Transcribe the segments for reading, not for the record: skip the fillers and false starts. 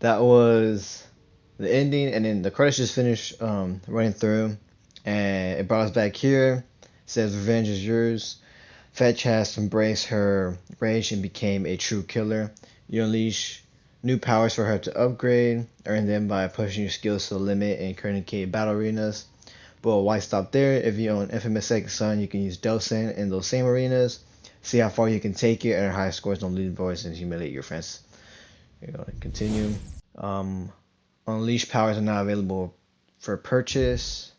that was the ending, and then the credits just finished running through, and it brought us back here. It says revenge is yours. Fetch has embraced her rage and became a true killer. You unleash new powers for her to upgrade, earn them by pushing your skills to the limit in current battle arenas. But why stop there? If you own Infamous Second Son, you can use Dosen in those same arenas. See how far you can take it, earn high scores on leaderboards, and humiliate your friends. You're going to continue. Unleash powers are now available for purchase.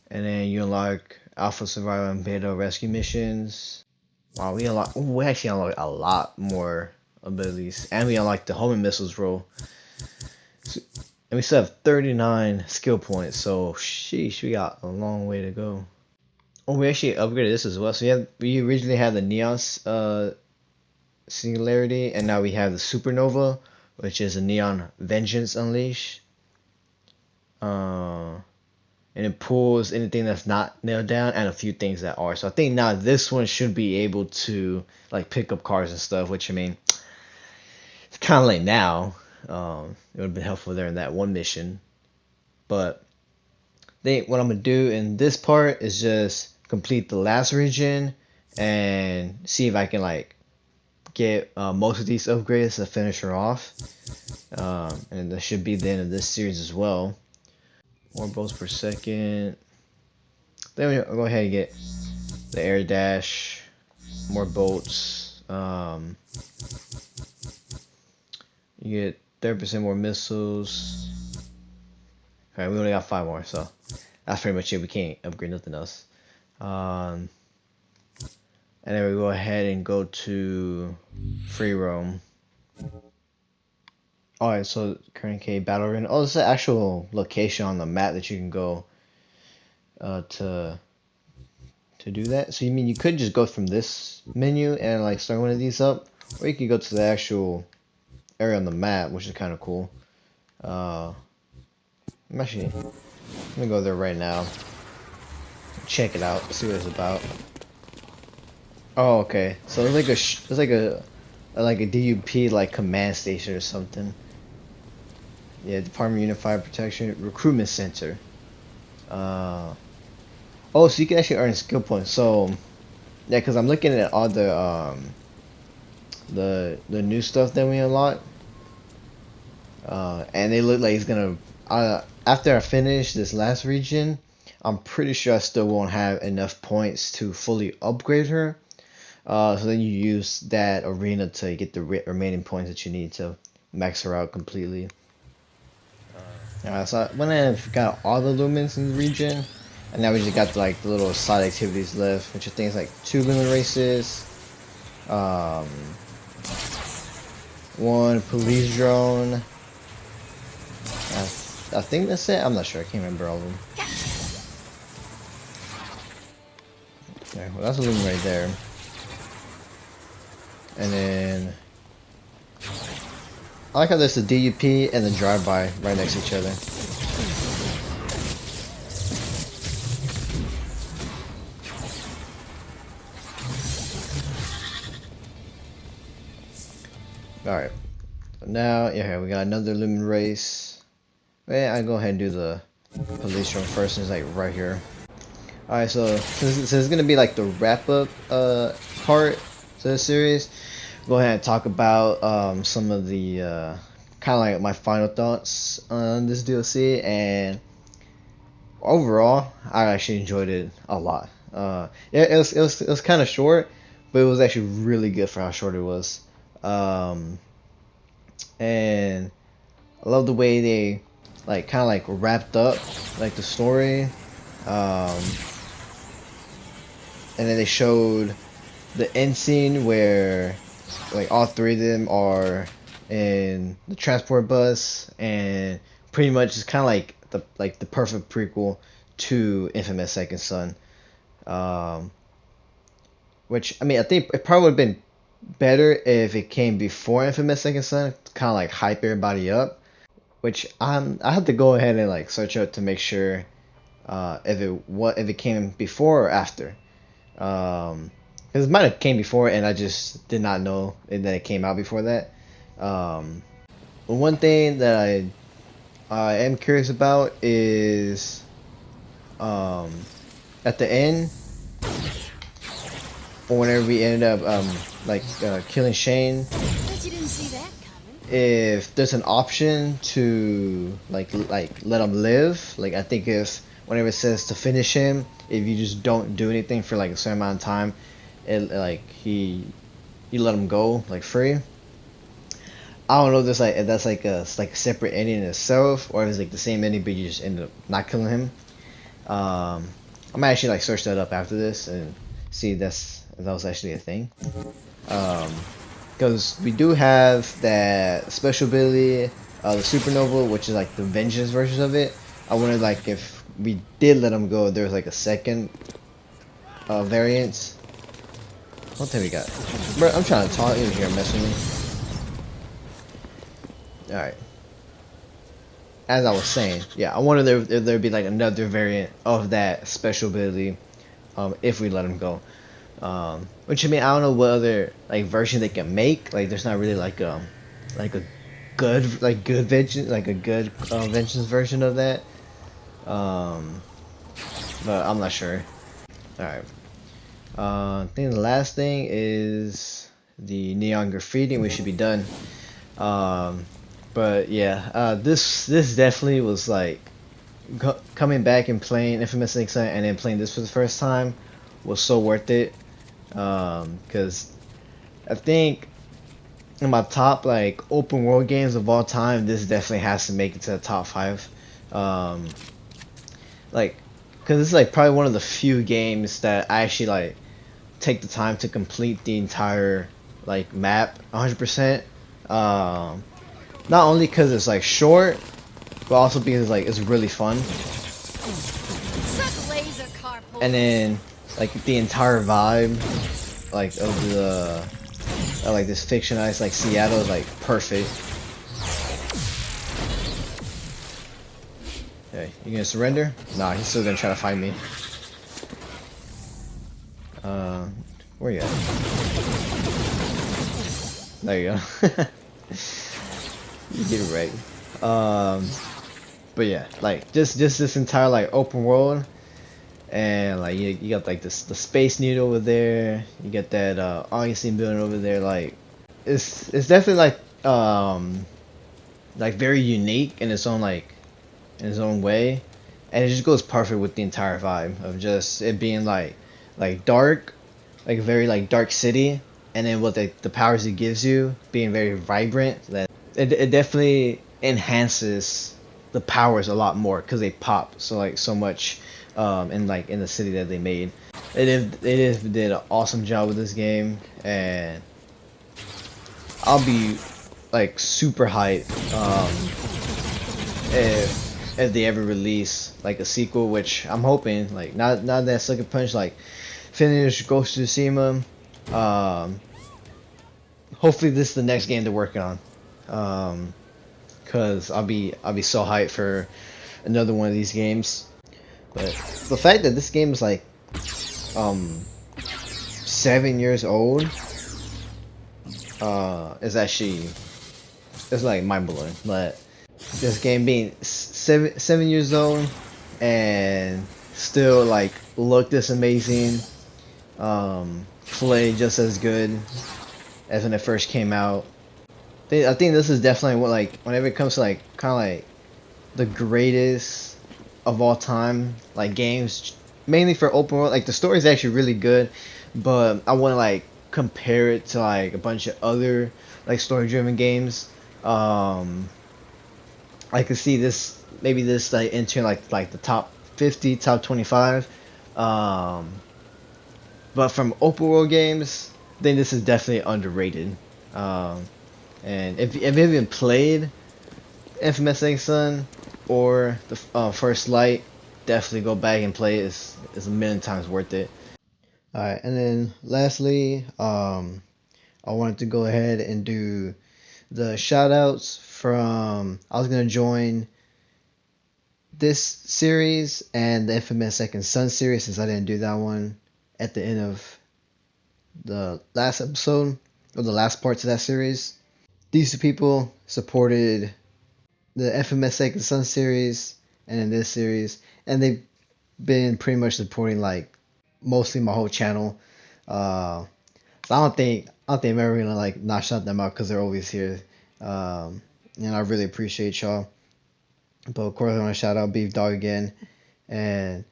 And then you unlock Alpha Survival and Beta Rescue missions. Wow, we actually unlock a lot more abilities. And we unlock the homing missiles role. And we still have 39 skill points, so sheesh, we got a long way to go. Oh, we actually upgraded this as well. So we originally had the Neon Singularity, and now we have the Supernova, which is a Neon Vengeance Unleash. And it pulls anything that's not nailed down and a few things that are. So I think now this one should be able to like pick up cars and stuff, which I mean, it's kind of late now. It would have been helpful there in that one mission. But I think what I'm going to do in this part is just complete the last region and see if I can like get most of these upgrades to finish her off. And that should be the end of this series as well. More bolts per second. Then we'll go ahead and get the air dash. More bolts. You get 30% more missiles. Alright, we only got 5 more, so that's pretty much it. We can't upgrade nothing else. And then we go ahead and go to free roam. Alright, so current battle arena. Oh, it's the actual location on the map that you can go to do that. So you mean you could just go from this menu and like start one of these up, or you could go to the actual area on the map, which is kind of cool. I'm gonna go there right now. Check it out. See what it's about. Oh, okay. So it's like a DUP like command station or something. Yeah, Department of Unified Protection Recruitment Center. Oh, so you can actually earn skill points. So yeah, because I'm looking at all the new stuff that we unlocked. And they look like it's gonna after I finish this last region, I'm pretty sure I still won't have enough points to fully upgrade her. So then you use that arena to get the remaining points that you need to max her out completely. So when I've got all the lumens in the region, and now we just got like the little side activities left, which are things like 2 lumen races, 1 police drone. I think that's it. I'm not sure. I can't remember all of them. Okay, well that's a lumen right there. And then I like how there's the DUP and the drive-by right next to each other. Alright. So now, yeah, we got another lumen race. Yeah, I go ahead and do the police drone first. It's like right here. Alright, so since it's gonna be like the wrap-up part to the series, go ahead and talk about some of the kind of like my final thoughts on this DLC. And overall, I actually enjoyed it a lot. Yeah, it was kind of short, but it was actually really good for how short it was. And I love the way they like kind of like wrapped up like the story. And then they showed the end scene where like all 3 of them are in the transport bus, and pretty much it's kind of like the perfect prequel to Infamous Second Son. Which I mean, I think it probably would have been better if it came before Infamous Second Son, kind of like hype everybody up. Which I have to go ahead and like search out to make sure if it came before or after. Because it might have came before and I just did not know that it came out before that. One thing that I am curious about is at the end, whenever we ended up killing Shane, Bet you didn't see that coming. if there's an option to let him live. Like, I think if whenever it says to finish him, if you just don't do anything for like a certain amount of time, it like you let him go like free. I don't know if there's like if that's like a separate ending in itself, or if it's like the same ending but you just end up not killing him. I'm gonna actually like search that up after this and see if that was actually a thing. Because we do have that special ability, the Supernova, which is like the vengeance version of it. I wondered like if we did let him go, there's like a second variant. What thing we got? Bro, I'm trying to talk in here, messing with me. All right. As I was saying, yeah, I wonder if there'd be like another variant of that special ability, if we let him go. Which, I mean, I don't know what other like version they can make. Like, there's not really like a good vengeance, like a good vengeance version of that. But I'm not sure. All right. I think the last thing is the neon graffiti, and we should be done. But yeah, this definitely was like coming back and playing Infamous Six and then playing this for the first time was so worth it. Because I think in my top like open world games of all time, this definitely has to make it to the top 5. Um, like, because it's like probably one of the few games that I actually like take the time to complete the entire like map 100%. Not only because it's like short, but also because like it's really fun. Suck laser car And then like the entire vibe like of the like this fictionalized like Seattle is like perfect. Okay, you gonna surrender? Nah, he's still gonna try to fight me. Where you at? There you go. You did it right. But yeah, like just this entire like open world, and like you got like this the Space Needle over there. You got that Augustine building over there. Like it's definitely like very unique in its own in its own way, and it just goes perfect with the entire vibe of just it being like dark, like a very like dark city, and then what the powers it gives you being very vibrant. That it definitely enhances the powers a lot more because they pop so much in the city that they made. They did an awesome job with this game, and I'll be like super hyped if they ever release like a sequel, which I'm hoping. Like not that Sucker Punch like finish Ghost of Tsushima. Hopefully this is the next game they're working on. Cause I'll be so hyped for another one of these games. But the fact that this game is like 7 years old is actually it's like mind blowing. But this game being 7 years old and still like look this amazing, play just as good as when it first came out. I think this is definitely what like whenever it comes to like kind of like the greatest of all time like games, mainly for open world. Like the story is actually really good, but I want to like compare it to like a bunch of other like story driven games. I could see this maybe this like entering like the top 50, top 25. Um, but from open world games, I think this is definitely underrated. Um, and if you haven't played Infamous Second Son or the First Light, definitely go back and play it. It's a million times worth it. All right, and then lastly, I wanted to go ahead and do the shout outs from I was gonna join this series and the Infamous Second Son series since I didn't do that one at the end of the last episode or the last parts of that series. these two people supported the FMS Second Son series and in this series, and they've been pretty much supporting like mostly my whole channel. So I don't think I'm ever gonna like not shout them out because they're always here. And I really appreciate y'all. But of course, I want to shout out Beef Dog again. And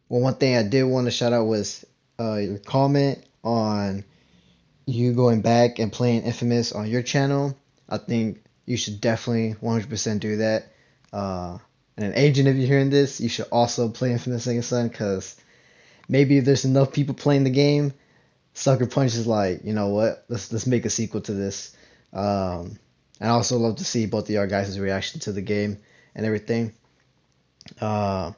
well, one thing I did want to shout out was your comment on you going back and playing Infamous on your channel. I think you should definitely 100% do that. And an agent, if you're hearing this, you should also play Infamous Second Son because maybe if there's enough people playing the game, Sucker Punch is like, you know what? Let's make a sequel to this. And I also love to see both of y'all guys' reaction to the game and everything. And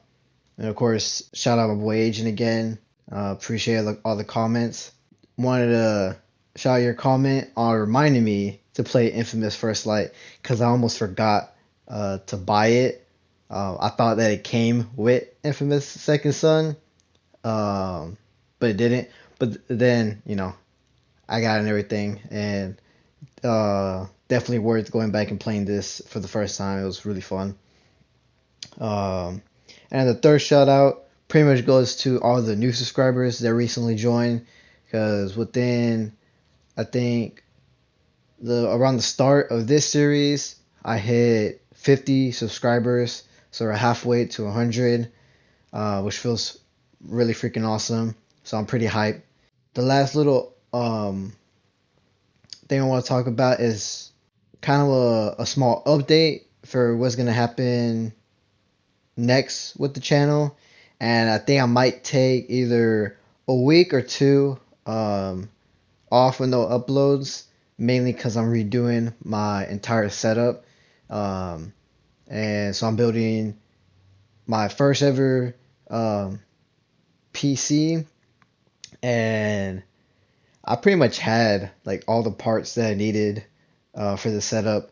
of course, shout out my boy Agent again. Appreciate all the comments. Wanted to shout out your comment on reminding me to play Infamous First Light because I almost forgot to buy it. I thought that it came with Infamous Second Son, but it didn't. But then, I got it and everything, and definitely worth going back and playing this for the first time. It was really fun. And the third shout out pretty much goes to all the new subscribers that recently joined, because within, I think, around the start of this series, I hit 50 subscribers, so we're halfway to 100, which feels really freaking awesome. So I'm pretty hyped. The last little thing I want to talk about is kind of a small update for what's gonna happen next with the channel, and I think I might take either a week or two off with no uploads, mainly because I'm redoing my entire setup, and so I'm building my first ever PC, and I pretty much had like all the parts that I needed for the setup,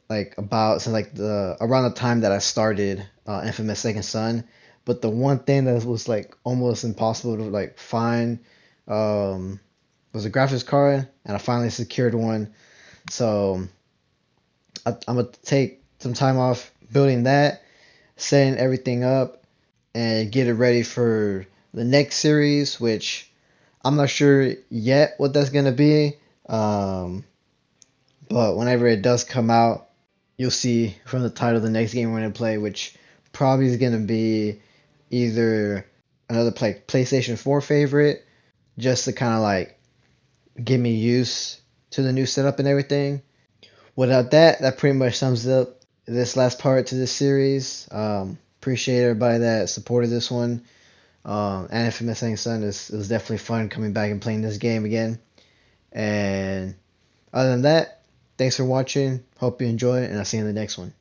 like the around the time that I started Infamous Second Son. But the one thing that was like almost impossible to like find was a graphics card, and I finally secured one. So I'm gonna take some time off building that, setting everything up, and get it ready for the next series, which I'm not sure yet what that's gonna be. But whenever it does come out, you'll see from the title the next game we're gonna play, which probably is gonna be either another PlayStation 4 favorite, just to kind of like get me used to the new setup and everything. Without that, that pretty much sums up this last part to this series. Appreciate everybody that supported this one. And Infamous Second Son, it was definitely fun coming back and playing this game again. And other than that, thanks for watching. Hope you enjoy it, and I'll see you in the next one.